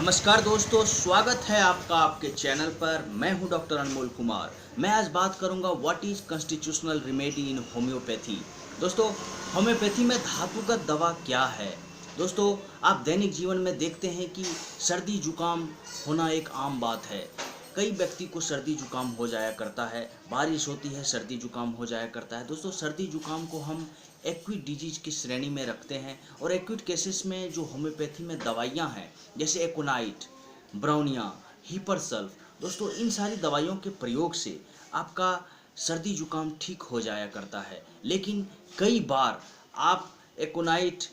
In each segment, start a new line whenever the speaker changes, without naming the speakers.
नमस्कार दोस्तों, स्वागत है आपका आपके चैनल पर। मैं हूं डॉक्टर अनमोल कुमार। मैं आज बात करूंगा what is constitutional remedy in homeopathy. दोस्तों, होम्योपैथी में धातुगत दवा क्या है? दोस्तों, आप दैनिक जीवन में देखते हैं कि सर्दी जुकाम होना एक आम बात है। कई व्यक्ति को सर्दी जुकाम हो जाया करता है, बारिश होती है सर्दी जुकाम हो जाया करता है। दोस्तों, सर्दी जुकाम को हम एक्यूट डिजीज की श्रेणी में रखते हैं और एक्यूट केसेस में जो होम्योपैथी में दवाइयाँ हैं जैसे एकोनाइट, ब्राउनिया, हिपरसल्फ, दोस्तों इन सारी दवाइयों के प्रयोग से आपका सर्दी जुकाम ठीक हो जाया करता है। लेकिन कई बार आप एकोनाइट,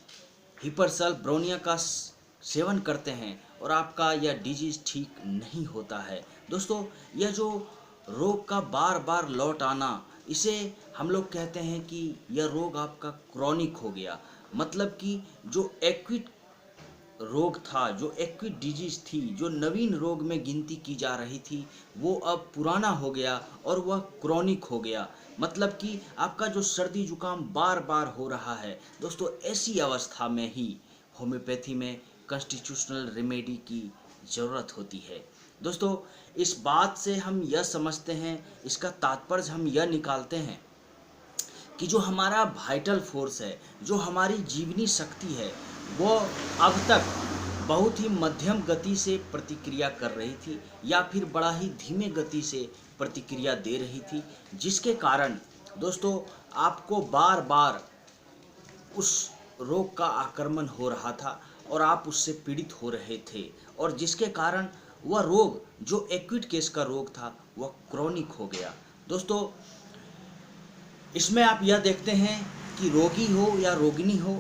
हिपरसल्फ, ब्रोनिया का सेवन करते हैं और आपका यह डिजीज़ ठीक नहीं होता है। दोस्तों, यह जो रोग का बार बार लौट आना, इसे हम लोग कहते हैं कि यह रोग आपका क्रॉनिक हो गया। मतलब कि जो एक्यूट रोग था, जो एक्यूट डिजीज थी, जो नवीन रोग में गिनती की जा रही थी, वो अब पुराना हो गया और वह क्रॉनिक हो गया। मतलब कि आपका जो सर्दी जुकाम बार बार हो रहा है। दोस्तों, ऐसी अवस्था में ही होम्योपैथी में कॉन्स्टिट्यूशनल रेमेडी की ज़रूरत होती है। दोस्तों, इस बात से हम यह समझते हैं, इसका तात्पर्य हम यह निकालते हैं कि जो हमारा वाइटल फोर्स है, जो हमारी जीवनी शक्ति है, वो अब तक बहुत ही मध्यम गति से प्रतिक्रिया कर रही थी या फिर बड़ा ही धीमे गति से प्रतिक्रिया दे रही थी, जिसके कारण दोस्तों आपको बार बार उस रोग का आक्रमण हो रहा था और आप उससे पीड़ित हो रहे थे, और जिसके कारण वह रोग जो एक्यूट केस का रोग था वह क्रॉनिक हो गया। दोस्तों, इसमें आप यह देखते हैं कि रोगी हो या रोगिणी हो,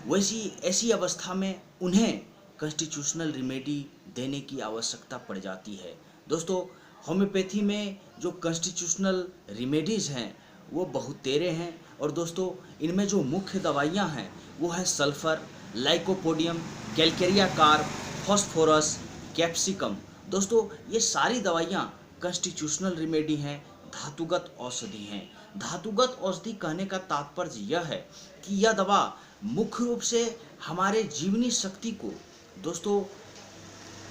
वैसी ऐसी अवस्था में उन्हें कॉन्स्टिट्यूशनल रेमेडी देने की आवश्यकता पड़ जाती है। दोस्तों, होम्योपैथी में जो कॉन्स्टिट्यूशनल रेमेडीज़ हैं वो बहुत तेरे हैं, और दोस्तों इनमें जो मुख्य दवाइयाँ हैं वो है sulphur, lycopodium, Calcarea carb, phosphorus, capsicum. दोस्तों, ये सारी दवाइयाँ कॉन्स्टिट्यूशनल रेमेडी हैं, धातुगत औषधि हैं। धातुगत औषधि कहने का तात्पर्य यह है कि यह दवा मुख्य रूप से हमारे जीवनी शक्ति को दोस्तों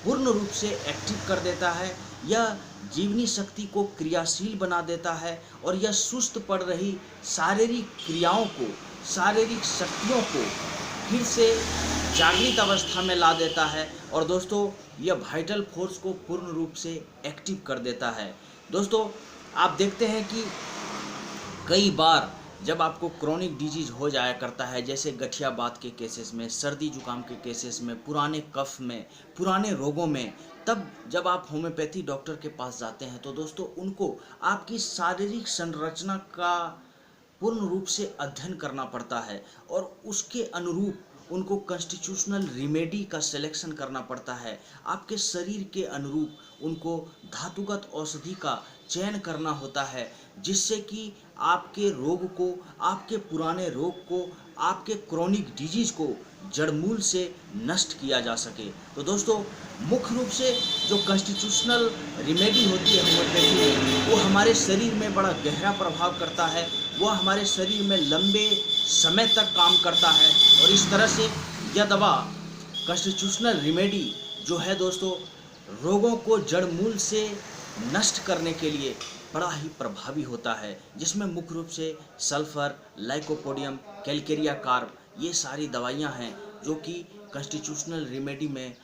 पूर्ण रूप से एक्टिव कर देता है। यह जीवनी शक्ति को क्रियाशील बना देता है और यह सुस्त पड़ रही शारीरिक क्रियाओं को, शारीरिक शक्तियों को फिर से जागृत अवस्था में ला देता है, और दोस्तों यह वाइटल फोर्स को पूर्ण रूप से एक्टिव कर देता है। दोस्तों, आप देखते हैं कि कई बार जब आपको क्रॉनिक डिजीज हो जाया करता है, जैसे गठिया बात के केसेस में, सर्दी जुकाम के केसेस में, पुराने कफ में, पुराने रोगों में, तब जब आप होम्योपैथी डॉक्टर के पास जाते हैं तो दोस्तों उनको आपकी शारीरिक संरचना का पूर्ण रूप से अध्ययन करना पड़ता है और उसके अनुरूप उनको कॉन्स्टिट्यूशनल रेमेडी का सिलेक्शन करना पड़ता है। आपके शरीर के अनुरूप उनको धातुगत औषधि का चयन करना होता है, जिससे कि आपके रोग को, आपके पुराने रोग को, आपके क्रॉनिक डिजीज को जड़मूल से नष्ट किया जा सके। तो दोस्तों, मुख्य रूप से जो कॉन्स्टिट्यूशनल रेमेडी होती है होम्योपैथी में, वो हमारे शरीर में बड़ा गहरा प्रभाव करता है, वह हमारे शरीर में लंबे समय तक काम करता है, और इस तरह से यह दवा कॉन्स्टिट्यूशनल रेमेडी जो है दोस्तों, रोगों को जड़मूल से नष्ट करने के लिए बड़ा ही प्रभावी होता है, जिसमें मुख्य रूप से सल्फ़र, लाइकोपोडियम, कैलकेरिया कार्ब, ये सारी दवाइयाँ हैं जो कि कॉन्स्टिट्यूशनल रेमेडी में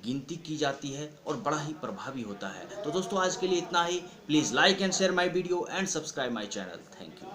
गिनती की जाती है और बड़ा ही प्रभावी होता है। तो दोस्तों, आज के लिए इतना ही। Please like and share my video and subscribe my channel. Thank you.